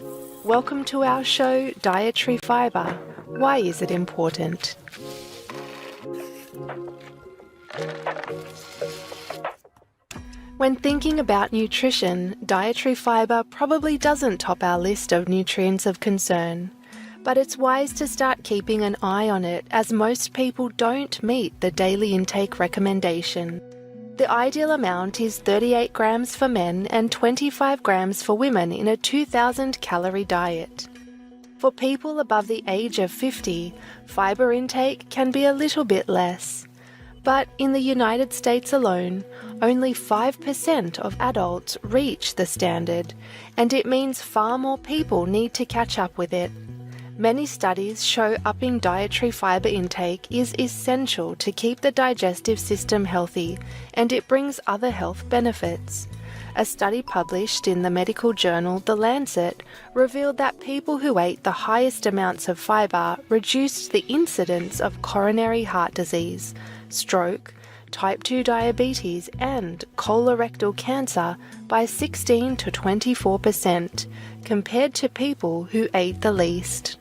Welcome to our show, Dietary Fibre. Why is it important? When thinking about nutrition, dietary fibre probably doesn't top our list of nutrients of concern. But it's wise to start keeping an eye on it, as most people don't meet the daily intake recommendation. The ideal amount is 38 grams for men and 25 grams for women in a 2,000 calorie diet. For people above the age of 50, fibre intake can be a little bit less. But in the United States alone, only 5% of adults reach the standard, and it means far more people need to catch up with it. Many studies show upping dietary fibre intake is essential to keep the digestive system healthy, and it brings other health benefits. A study published in the medical journal The Lancet revealed that people who ate the highest amounts of fibre reduced the incidence of coronary heart disease, stroke, type 2 diabetes and colorectal cancer by 16 to 24% compared to people who ate the least.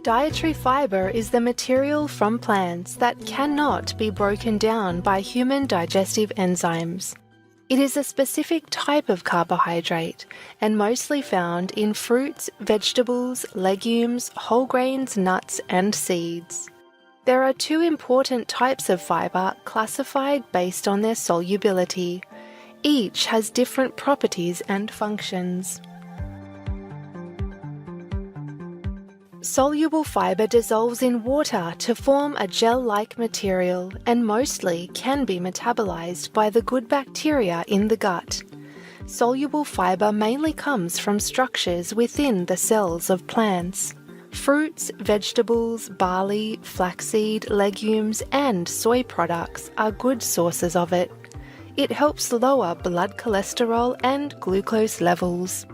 Dietary fibre is the material from plants that cannot be broken down by human digestive enzymes. It is a specific type of carbohydrate and mostly found in fruits, vegetables, legumes, whole grains, nuts, and seeds. There are two important types of fibre classified based on their solubility. Each has different properties and functions. Soluble fibre dissolves in water to form a gel-like material and mostly can be metabolized by the good bacteria in the gut. Soluble fibre mainly comes from structures within the cells of plants. Fruits, vegetables, barley, flaxseed, legumes, and soy products are good sources of it. It helps lower blood cholesterol and glucose levels.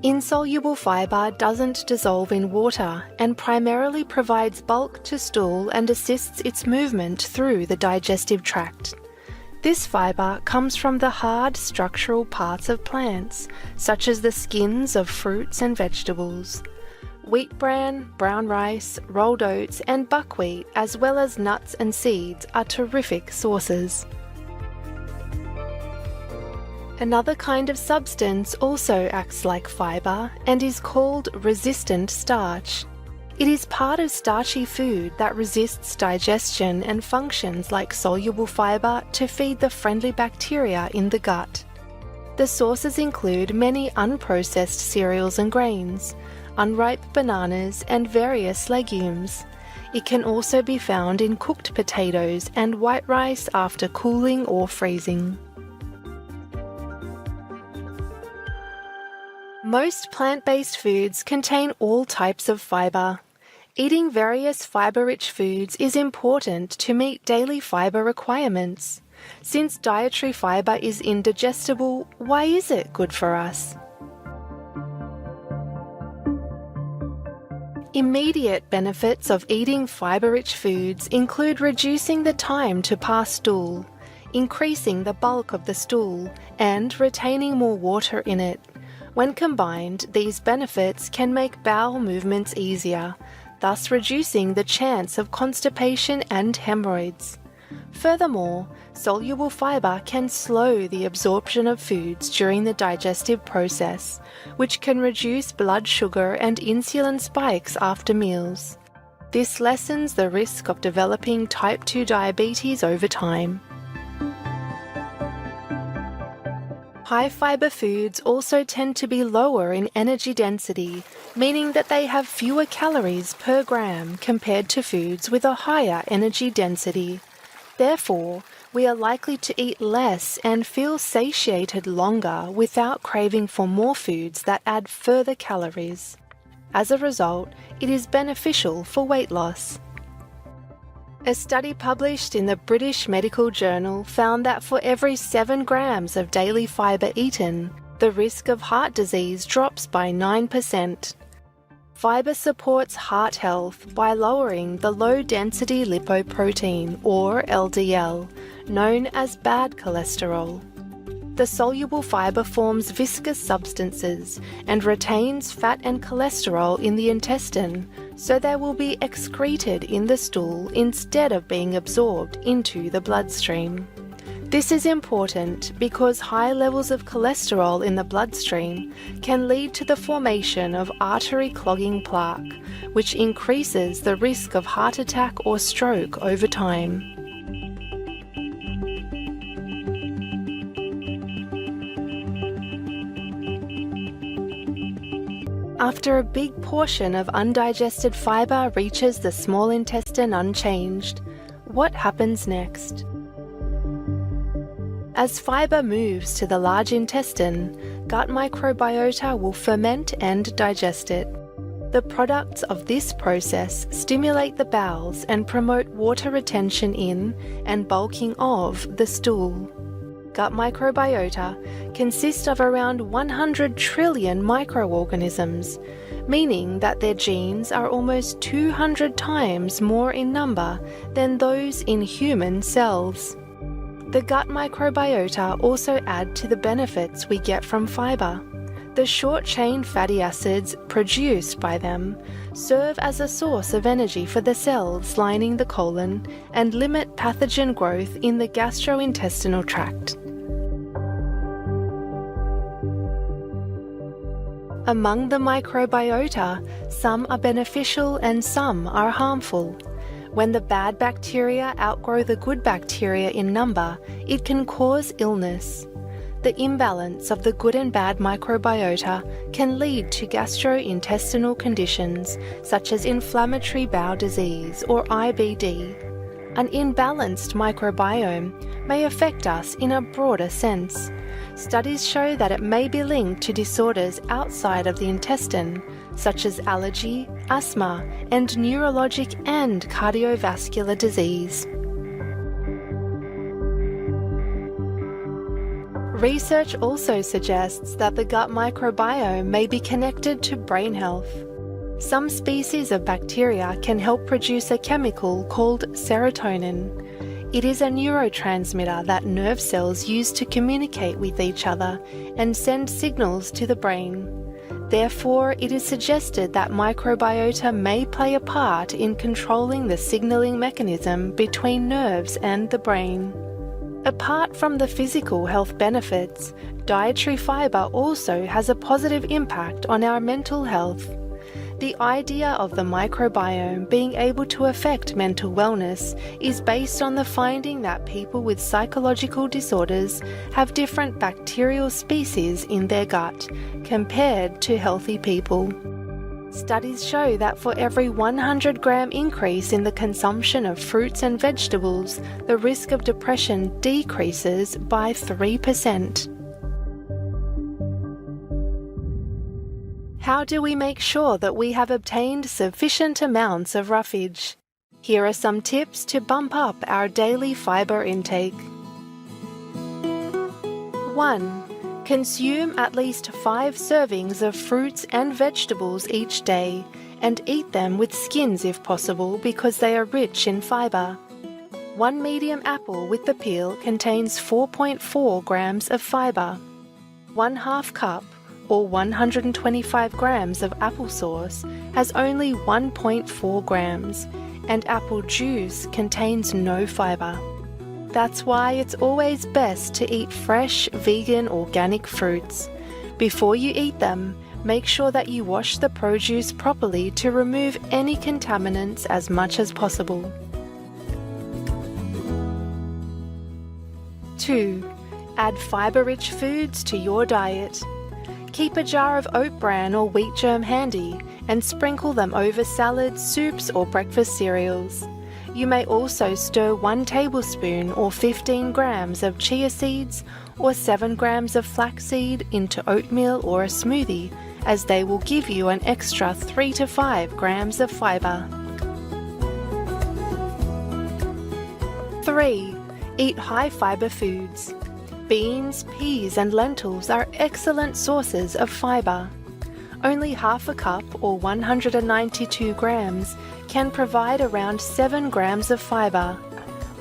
Insoluble fibre doesn't dissolve in water and primarily provides bulk to stool and assists its movement through the digestive tract. This fibre comes from the hard structural parts of plants, such as the skins of fruits and vegetables. Wheat bran, brown rice, rolled oats and buckwheat, as well as nuts and seeds, are terrific sources. Another kind of substance also acts like fibre and is called resistant starch. It is part of starchy food that resists digestion and functions like soluble fibre to feed the friendly bacteria in the gut. The sources include many unprocessed cereals and grains, unripe bananas, and various legumes. It can also be found in cooked potatoes and white rice after cooling or freezing. Most plant-based foods contain all types of fibre. Eating various fibre-rich foods is important to meet daily fibre requirements. Since dietary fibre is indigestible, why is it good for us? Immediate benefits of eating fibre-rich foods include reducing the time to pass stool, increasing the bulk of the stool, and retaining more water in it. When combined, these benefits can make bowel movements easier, thus reducing the chance of constipation and hemorrhoids. Furthermore, soluble fibre can slow the absorption of foods during the digestive process, which can reduce blood sugar and insulin spikes after meals. This lessens the risk of developing type 2 diabetes over time. High-fibre foods also tend to be lower in energy density, meaning that they have fewer calories per gram compared to foods with a higher energy density. Therefore, we are likely to eat less and feel satiated longer without craving for more foods that add further calories. As a result, it is beneficial for weight loss. A study published in the British Medical Journal found that for every 7 grams of daily fibre eaten, the risk of heart disease drops by 9%. Fiber supports heart health by lowering the low-density lipoprotein, or LDL, known as bad cholesterol. The soluble fiber forms viscous substances and retains fat and cholesterol in the intestine, so they will be excreted in the stool instead of being absorbed into the bloodstream. This is important because high levels of cholesterol in the bloodstream can lead to the formation of artery clogging plaque, which increases the risk of heart attack or stroke over time. After a big portion of undigested fiber reaches the small intestine unchanged, what happens next? As fiber moves to the large intestine, gut microbiota will ferment and digest it. The products of this process stimulate the bowels and promote water retention in and bulking of the stool. Gut microbiota consist of around 100 trillion microorganisms, meaning that their genes are almost 200 times more in number than those in human cells. The gut microbiota also add to the benefits we get from fiber. The short-chain fatty acids produced by them serve as a source of energy for the cells lining the colon and limit pathogen growth in the gastrointestinal tract. Among the microbiota, some are beneficial and some are harmful. When the bad bacteria outgrow the good bacteria in number, it can cause illness. The imbalance of the good and bad microbiota can lead to gastrointestinal conditions such as inflammatory bowel disease or IBD. An imbalanced microbiome may affect us in a broader sense. Studies show that it may be linked to disorders outside of the intestine, such as allergy, asthma, and neurologic and cardiovascular disease. Research also suggests that the gut microbiome may be connected to brain health. Some species of bacteria can help produce a chemical called serotonin. It is a neurotransmitter that nerve cells use to communicate with each other and send signals to the brain. Therefore, it is suggested that microbiota may play a part in controlling the signaling mechanism between nerves and the brain. Apart from the physical health benefits, dietary fiber also has a positive impact on our mental health. The idea of the microbiome being able to affect mental wellness is based on the finding that people with psychological disorders have different bacterial species in their gut compared to healthy people. Studies show that for every 100-gram increase in the consumption of fruits and vegetables, the risk of depression decreases by 3%. How do we make sure that we have obtained sufficient amounts of roughage? Here are some tips to bump up our daily fiber intake. 1. Consume at least 5 servings of fruits and vegetables each day, and eat them with skins if possible because they are rich in fiber. 1 medium apple with the peel contains 4.4 grams of fiber. 1/2 cup or 125 grams of applesauce has only 1.4 grams, and apple juice contains no fiber. That's why it's always best to eat fresh, vegan, organic fruits. Before you eat them, make sure that you wash the produce properly to remove any contaminants as much as possible. 2. Add fiber-rich foods to your diet. Keep a jar of oat bran or wheat germ handy and sprinkle them over salads, soups, or breakfast cereals. You may also stir 1 tablespoon or 15 grams of chia seeds or 7 grams of flaxseed into oatmeal or a smoothie, as they will give you an extra 3 to 5 grams of fiber. 3. Eat high-fiber foods. Beans, peas, and lentils are excellent sources of fiber. Only half a cup, or 192 grams, can provide around 7 grams of fiber.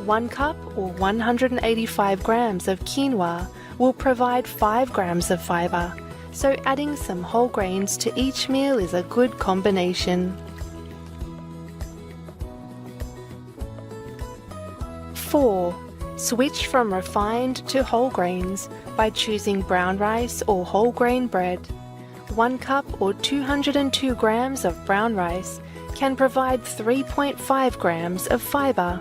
1 cup, or 185 grams of quinoa, will provide 5 grams of fiber, so adding some whole grains to each meal is a good combination. 4. Switch from refined to whole grains by choosing brown rice or whole grain bread. 1 cup or 202 grams of brown rice can provide 3.5 grams of fiber.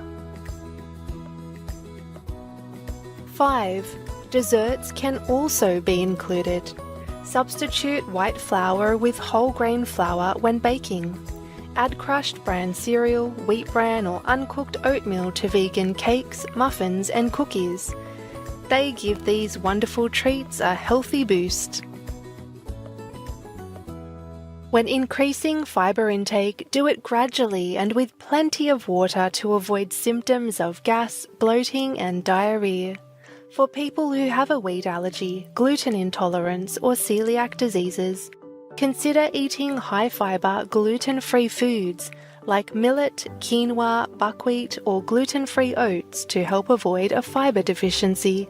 5. Desserts can also be included. Substitute white flour with whole grain flour when baking. Add crushed bran cereal, wheat bran or uncooked oatmeal to vegan cakes, muffins and cookies. They give these wonderful treats a healthy boost. When increasing fiber intake, do it gradually and with plenty of water to avoid symptoms of gas, bloating and diarrhea. For people who have a wheat allergy, gluten intolerance or celiac diseases, consider eating high-fiber, gluten-free foods like millet, quinoa, buckwheat or gluten-free oats to help avoid a fiber deficiency.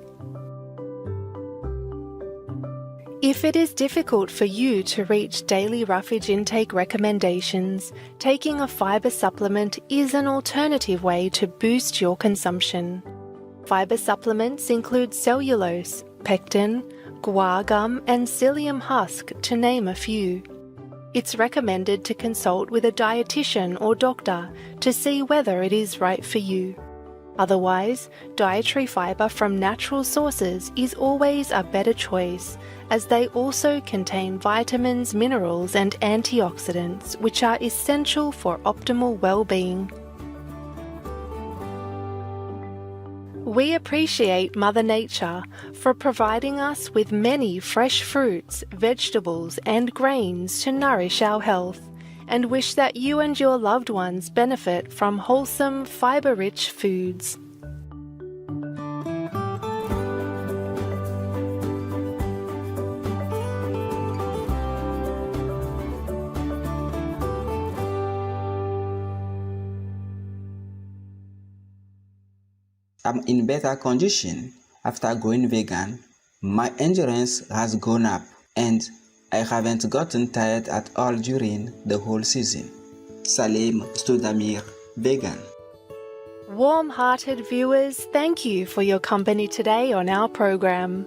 If it is difficult for you to reach daily roughage intake recommendations, taking a fiber supplement is an alternative way to boost your consumption. Fiber supplements include cellulose, pectin, guar gum and psyllium husk, to name a few. It's recommended to consult with a dietitian or doctor to see whether it is right for you. Otherwise, dietary fiber from natural sources is always a better choice, as they also contain vitamins, minerals and antioxidants, which are essential for optimal well-being. We appreciate Mother Nature for providing us with many fresh fruits, vegetables and grains to nourish our health, and wish that you and your loved ones benefit from wholesome, fiber-rich foods. I'm in better condition after going vegan. My endurance has gone up and I haven't gotten tired at all during the whole season. Salim Studamir, vegan. Warm-hearted viewers, thank you for your company today on our program.